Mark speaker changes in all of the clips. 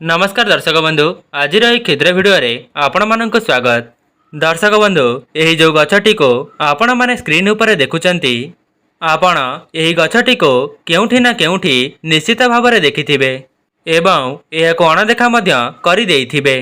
Speaker 1: नमस्कार दर्शक बंधु आज क्षुद्र भिडियो आपण मानक स्वागत। दर्शक बंधु यही जो गछटी को आपण माने स्क्रीन उपर देखुचंती आपण यही गछटी को केउठी ना केउठी निश्चित भाव में देखिथिबे एवं यह को अणदेखा मध्य करि देइथिबे।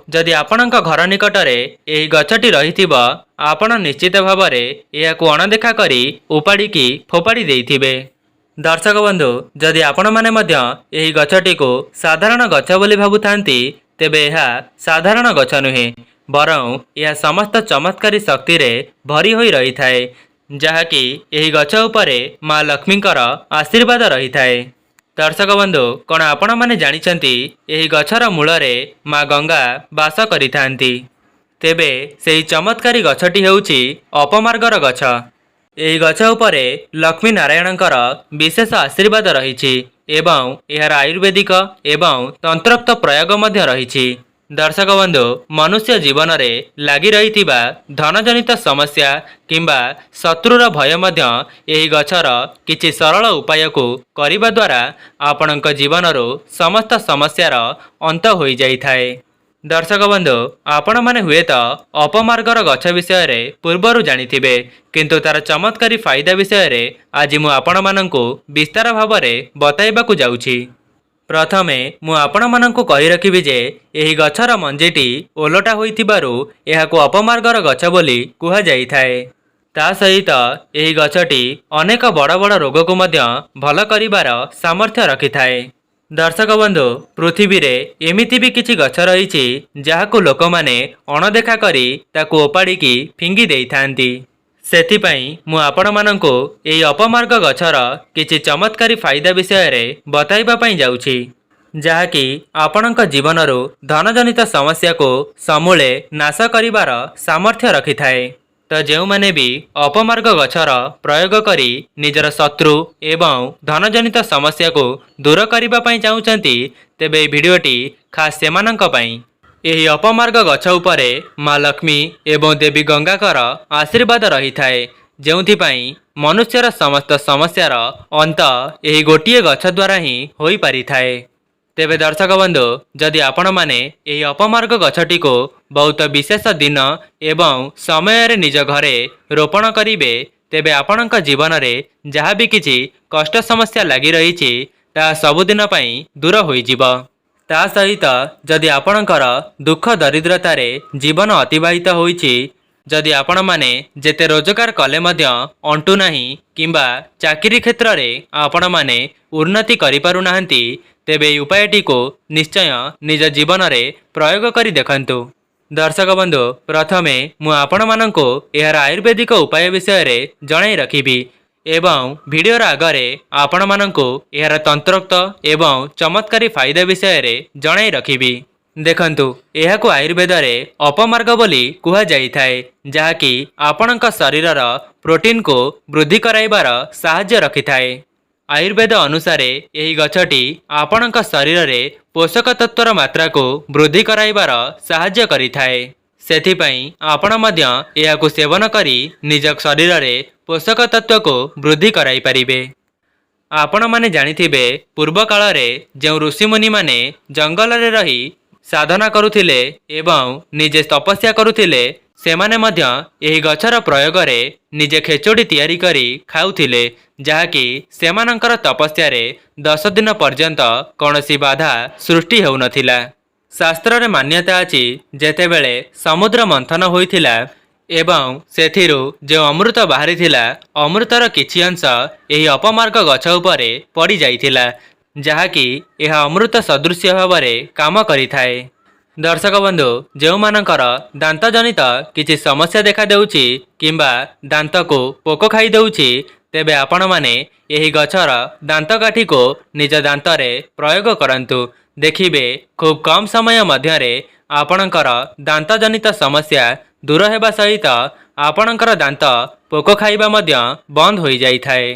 Speaker 1: जदि आपणक घर निकट में यही गछटी रहिथिबो आपण निश्चित भाव में यह को अणदेखा करी उपाड़ी फोपाड़ी देइथिबे। दर्शक बंधु जदि आपण माने मध्य एही गछटी को साधारण गछ बोली भाबुथांती तेबे यह साधारण गछ नुहे बरं यह समस्त चमत्कारी शक्ति रे भरी होई रही थाए जहाँकि एही गछ उपरे माँ लक्ष्मींकर आशीर्वाद रही थाए। दर्शक बंधु कौन आपण माने जानिछंती एही गछर मूल रे माँ गंगा वास करिथांती तेबे सेही चमत्कारी गछटी हेउची अपमार्गर गछ। यही गछ उपरे लक्ष्मी नारायणकर विशेष आशीर्वाद रही एवं यार आयुर्वेदिक एवं तंत्रोक्त प्रयोग मध्य रही। दर्शक बंधु मनुष्य जीवन में लगी रही धनजनित समस्या किंबा शत्रुर भय मध्य यही गछर किछि सरल उपाय को करिबा द्वारा आपणक जीवनर समस्त समस्यार अंत हो जाई थाए। दर्शक बंधु आपण माने हुए तो अपमार्गर गछ विषय रे पूर्वरु जानिथिबे किंतु तार चमत्कारी फायदा विषय रे आज मु आपण माननकु विस्तार भाव में बताइबाकु जाउछि। प्रथमे मु आपण माननकु कहि रखिबि जे एही गछर मंजीटी ओलटा होइथिबारु एहाकु अपमार्गर गछ बोली कुहा जाई थाए। ता सहित एही गछटी अनेक बड़ बड़ रोग को मध्य भल करिबार सामर्थ्य रखिथाए। दर्शक बंधु पृथ्वी रे एमिति भी किछि गछ रही जहाकु लोक माने अणदेखा करी ताकु ओपाड़ी फिंगी देइथांती। सेथिपाई मु आपण माननकु एही अपमार्ग गछर किछि चमत्कारी फायदा विषय रे बताइबा पई जाउछि जहाँकि आपणक जीवनरु धनजनित समस्या को समूले नाश करिबार सामर्थ्य रखिथाए। तो जो माने भी अपमार्ग गछर प्रयोग करी निजर शत्रु एवं धनजनित समस्या को दूर करिबा पई चाहुचंती तेबे भिडियोटी खास सेमानंक पई। एही अपमार्ग गछ उपरे माँ लक्ष्मी एवं देवी गंगाकर आशीर्वाद रही थाए जेउथि पई मनुष्यर समस्त समस्यार अंत एही गोटिए गछ द्वारा ही होई पारि थाए। तेबे दर्शक बंधु जदि आपण माने एही अपमार्ग गछटी को बहुत विशेष दिन एवं समय निज घरे रोपण करिवे तेबे आपणक जीवन रे जहाँ भी किछि कष्ट समस्या लगी रही ता सबुदिन पई दूर होई जिवो। ता सहित जदि आपणकर दुख दरिद्रतारे जीवन अतिबाहित होईछि जदि आपण माने जेते रोजगार कले मध्य अंटू नाही किंबा चाकरी क्षेत्र रे आपण माने उन्नति करि पारु नाहंती तेबे उपायटी को निश्चय निज जीवन रे प्रयोग करी देखंतु। दर्शक बंधु प्रथमे मु आपण माननको यार आयुर्वेदिक उपाय विषय रे जणाई रखिबी एवं भिडियोर आगरे आपण माननको यार तंत्रोक्त एवं चमत्कारी फायदा विषय रे जणाई रखिबी। देखंतु एहाकु आयुर्वेद रे अपमार्ग बोली कुहा जाई थाए जहाँकि आपणक शरीरर प्रोटीन को वृद्धि कराइबार साहाय्य रखिथाए। आयुर्वेद अनुसार यही गछटी आपणक शरीर रे पोषक तत्वर मात्रा को वृद्धि कराइबार साहाय्य करिथाए। सेथिपाई आपण मध्य एहाकु सेवन करी निज शरीर रे पोषक तत्व को वृद्धि कराई परिबे। आपण माने जानिथिबे पूर्व काल रे जो ऋषिमुनि माने जंगल रे रही साधना करुथिले एवं निजे तपस्या करुथिले सेमाने मध्य एही गछर प्रयोग रे निजे खेचोड़ी तैयारी करी खाउथिले जहाँकि सेमानंकर तपस्या रे 10 दिन पर्यंत कौनसी बाधा सृष्टि हेउ नथिला। शास्त्र रे मान्यता अछि जेतेबेले समुद्र मंथन होइथिला एवं सेथिरु जो अमृत बाहरिथिला अमृतर किछि अंश एही अपमार्ग गछ उपरे पड़ी जाइथिला जहाँकि यह अमृत सदृश्य भावरे काम करिथाए। दर्शक बंधु जो मानकर दांत जनित किछि समस्या देखा देउछि किंबा दांत को पोक खाई देउछि तेबे आपण माने यही गछर दांत काठी को निज दांत रे प्रयोग करंतु देखिबे खूब कम समय मध्य रे आपणकर दांत जनित समस्या दूर हेबा सहित आपणकर दांत पोक खाइबा मध्य बंद होई जाई थाए।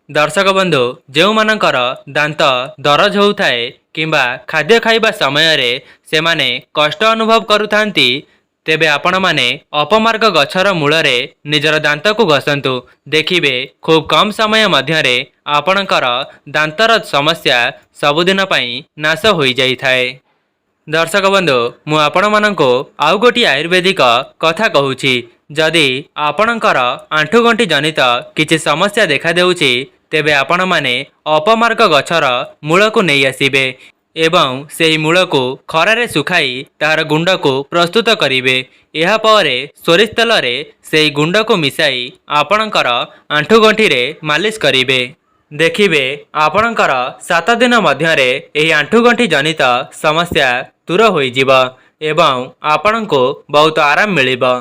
Speaker 1: दर्शक बंधु जो मानकर दांत दरज होउथाए किंबा खाद्य खाइबा समय रे सेमाने कष्ट अनुभव करुथांती तेबे आपण माने अपमार्ग गछर मूल रे निजर दांत को घसंतु देखिबे खूब कम समय मध्य रे आपणकर दांतर समस्या सबुदिन पई नाश होई जाई थाए। दर्शक बंधु मु आपण मानंको आउ गोटी आयुर्वेदिक कथा कहूची। जदि आपणकर आंठुगंठी जनित किछि समस्या देखा देउची तेबे आपण माने अपमार्ग गछर मूल को नहीं आसीबे एवं सेही मूल को खरारे सुखाई तार गुंड को प्रस्तुत करिवे। एहा परे सोरिष तेल रे सेही गुंड को मिसाई आपणकर आंठुगंठी रे मालिश करिवे। देखिबे आपणकर 7 दिन मध्यरे एही आंठुगंठी जनित समस्या दूर होई जिवो एवं आपणको बहुत आराम मिलिबो।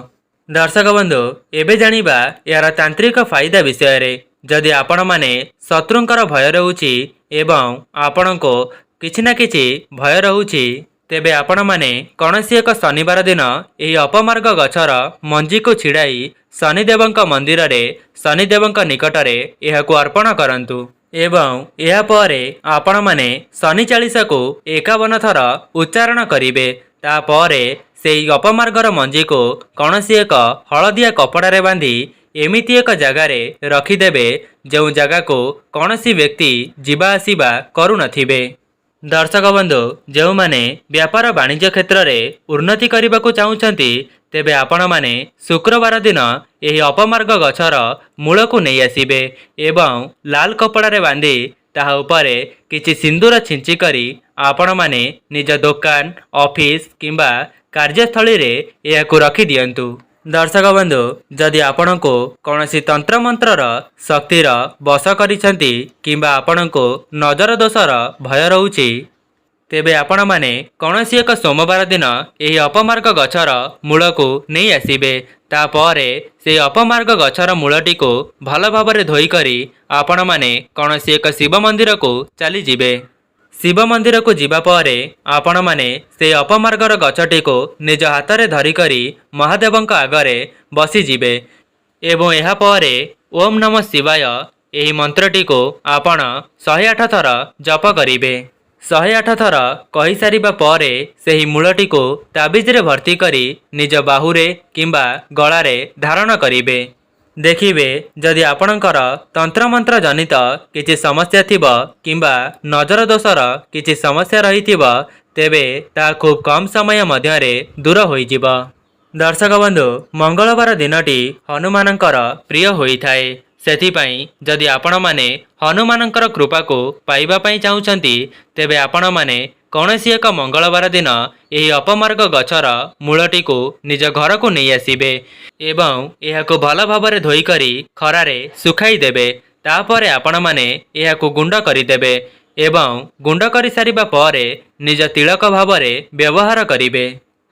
Speaker 1: दर्शक बंधु एबे जानिबा यार तांत्रिक फायदा विषय रे। जदि आपण माने शत्रुंकर भय रहउची एवं आपणको किछि ना किछि भय रहउची तेबे आपण माने कौनसी एक शनिवार दिन एही अपमार्ग गछर मंजी को छिड़ाई शनिदेवंक मंदिर रे शनिदेवंक निकट रे एहाकु अर्पण करंतु एवं एहा परे आपण माने शनि 40 को 51 थर उच्चारण करिवे। तापरे सेही अपमार्गर मंजी को कौनसी एक हलदिया कपड़ा रे बांधी एमिति एक जगार रखिदेवे जो जगह को कौनसी व्यक्ति जीवा आसीबा करू नथिबे। दर्शक बंधु जो माने व्यापार वाणिज्य क्षेत्र में उन्नति करने को चाहूँगी तेबे आपण माने शुक्रवार दिन यही अपमार्ग गछर मूल को नहीं आसीबे एवं लाल कपड़ा रे बांधी ताहा उपरे किछि सिंदूर छिंची करी आपण माने निज दुकान ऑफिस किंबा कार्यस्थली रे याकु रखी दियंतु। दर्शक बंधु जदि आपण को कौनसी तंत्र मंत्रर शक्तिर बस करिसंती किंबा आपण को नजर दोषर भय रहउची तेबे आपण माने कौनसी एक सोमवार दिन यही अपमार्ग गछर मूल को नहीं आसीबे। तापरे से अपमार्ग गछर मूलटी को भल भाबरे धोई करी आपण माने कौनसी एक शिव मंदिर को चली जिबे। शिव मंदिर को जीवा परे आपण माने से अपमार्गर गछटी को निज हाथ रे धरी करी महादेवंक आगरे बसी जिबे एवं एहा परे ओम नमः शिवाय एही मंत्रटी को आपण 108 थर जप करिवे। 108 थर कहि सारिबा परे सेही मूलटी को ताबिज रे भर्ती करी निज बाहुरे किंबा गଳାରେ धारण करिवे। देखिबे जदि आपणकर तंत्र मंत्र जनित किछि समस्या थिबो किंबा नजर दोषर किछि समस्या रहिथिबो तेबे ता खूब कम समय मध्यरे दूर होई जिवो। दर्शक बंधु मंगलवार दिनटी हनुमानंकर प्रिय होइथाए सेथिपाई जदि आपण माने हनुमानंकर कृपा को पाइबा पई चाहूछंती तेबे आपण माने कौनसी एक मंगलवार दिन यही अपमार्ग गछर मूलटी को निज घर को नहीं आसीबे एवं एहाको भल भाबरे धोई करी खरारे सुखाई देबे। तापरे आपण माने एहाको गुंड करिदेबे एवं गुंड करि सारिबा परे निज तिलक भाबरे व्यवहार करिवे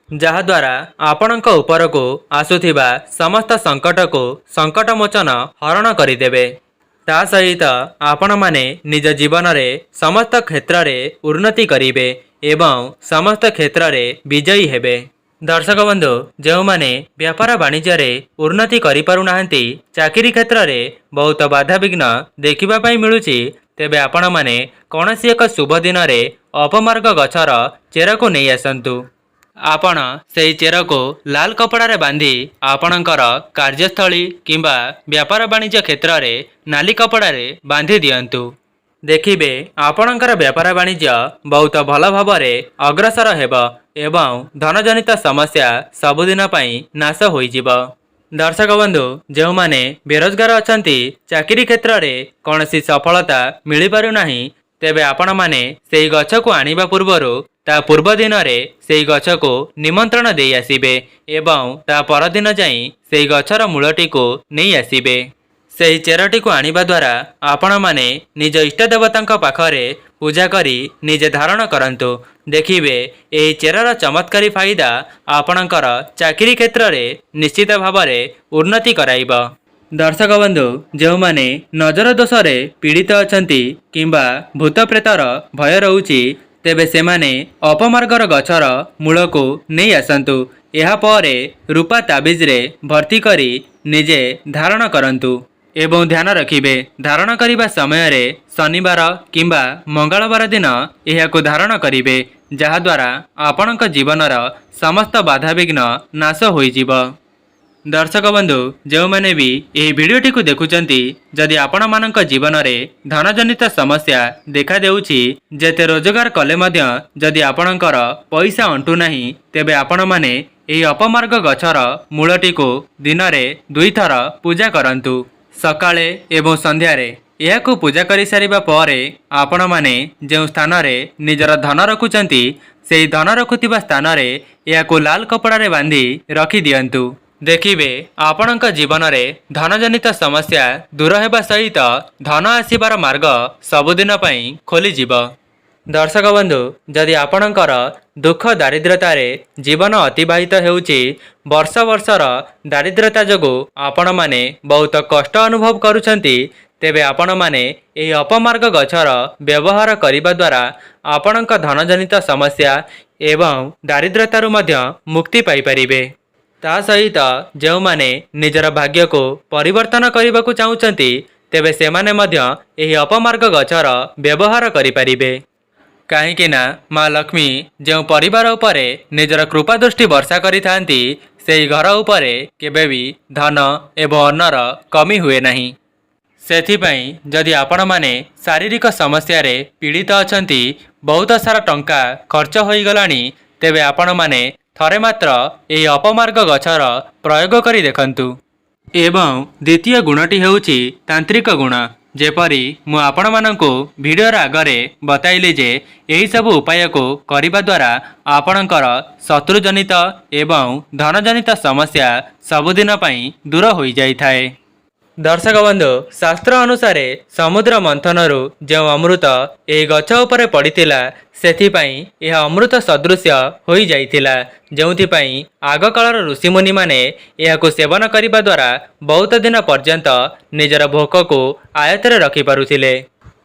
Speaker 1: जहाद्वारा आपणक उपर को आसुथिबा समस्त संकट को संकट मोचन हरण करिदेबे। ता सहित आपण माने निज जीवन रे समस्त क्षेत्र रे उन्नति करिवे एवं समस्त क्षेत्र रे विजयी हेबे। दर्शक बंधु जो माने व्यापार वाणिज्य रे उन्नति करि पारु नाहंती चाकरी क्षेत्र रे बहुत बाधा विघ्न देखिबा पई मिलुची तेबे आपण माने कौनसी एक शुभ दिन रे अपमार्ग गछर चेर को नहीं आसंतु। आपण सेही चेर को लाल कपड़ा रे बांधी आपणकर कार्यस्थली किंबा व्यापार वाणिज्य क्षेत्र रे नाली कपड़ा रे बांधी दियंतु। देखिबे आपणकर व्यापार वाणिज्य बहुत भल भाबरे अग्रसर हेबो एवं धनजनित समस्या सबुदिन पई नाश होई जिवो। दर्शक बंधु जो माने बेरोजगार अछंती चाकरी क्षेत्र रे कौनसी सफलता मिली पारु नाही तेबे आपण माने सेही गछ को आनिबा पूर्वरु ता पूर्व दिन रे सेही गछ को निमंत्रण देई आसीबे एवं ता परदिन जाई सेही गछर मूलटी को नहीं आसीबे। सेही चेरटी को आनिबा द्वारा आपण माने निज इष्ट देवतांक पाखरे पूजा करी निजे धारण करंतु। देखिबे एही चेरर चमत्कारी फायदा आपणकर चाकरी क्षेत्र रे निश्चित भावरे उन्नति कराइबो। दर्शक बंधु जो माने नजर दोषरे पीड़ित अछंती किंबा भूत प्रेतर भय रहउची तेबे सेमाने अपमार्गर गछर मूल को नहीं आसंतु। एहा परे रूपा ताबिज रे भर्ती करी निजे धारण करंतु एवं ध्यान रखिबे धारण करिबा समय रे शनिवार किंबा मंगलवार दिन एहाको धारण करिबे जहाद्वारा आपणक जीवनर समस्त बाधा विघ्न नाश होई जिवो। दर्शक बंधु जो मैंने भी यही वीडियोटी को देखुचंती जदि आपण मानक जीवन में धनजनित समस्या देखा देउछि जेते रोजगार कले मध्य जदि आपणकर पैसा अंटू नहीं तेबे आपण माने एही अपमार्ग गछर मूलटी को दिन में 2 थर पूजा करंतु सकाळे एवं संध्यारे यह पूजा कर सारिबा परे आपण माने जो स्थान रे निजर धन रखुचंती सेही धन रखुतिबा स्थान रे यह लाल कपड़ा रे बांधी रखी दियंतु देखिबे आपणक जीवन में धनजनित समस्या दूर हेबा सहित धन आसीबार मार्ग सबुदिन पई खोली जीव। दर्शक बंधु जदि आपणकर दुख दारिद्र्यतारे जीवन अतिबाहित हेउछि वर्ष वर्षर दारिद्र्यता जोगु आपण माने बहुत कष्ट अनुभव करुछंती तेबे आपण माने एही अपमार्ग गछर व्यवहार करिबा द्वारा आपणक धनजनित समस्या एवं दारिद्र्यतारु मध्य मुक्ति पाई परिबे। ता सहित जो माने निजर भाग्य को परिवर्तन करने को चाहूँगी तेबे सेमाने मध्य एही अपमार्ग गछर व्यवहार करिपारिबे। काहेकि ना माँ लक्ष्मी जो परिवार उपरे निजर कृपा दृष्टि वर्षा करिथांती सेही घर उपरे केबे भी धन एवं अन्नर कमी हुए नहीं। सेथिपाई जदि आपण माने शारीरिक समस्या रे पीड़ित अछंती बहुत सारा टंका खर्च होई गलानी तेबे आपण माने थरे मात्र एही अपमार्ग गछर प्रयोग करी देखंतु। एवं द्वितीय गुणटी हेउछि तांत्रिक गुण जेपरी मु आपण मानंको वीडियोर आगरे बताइली जे एही सब उपाय को करिबा द्वारा आपणकर शत्रुजनित एवं धनजनित समस्या सबुदिन पई दूर होई जाई थाए। दर्शक बंधु शास्त्र अनुसार समुद्र मंथनरु जो अमृत एही गछ उपरे पड़िथिला सेथिपाई यह अमृत सदृश होई जाइथिला जोंथिपाई आग कालर ऋषिमुनि माने यहाको सेवन करिबा द्वारा बहुत दिन पर्यंत निजर भोक को आयत्तरे रखि पारुथिले।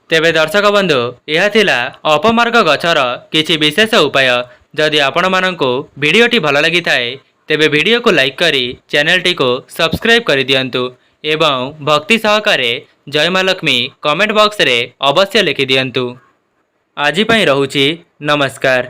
Speaker 1: तेबे दर्शक बंधु यह थिला अपमार्ग गछर किछि विशेष उपाय। जदि आपण मानंको वीडियोटी भल लागि थाए तेबे वीडियो को लाइक करी चैनलटी को सब्सक्राइब करि दियंतु एवं भक्ति सहकारे जय माँ लक्ष्मी कमेंट बॉक्स रे अवश्य लिखि दियंतु। आज पई रहुछि नमस्कार।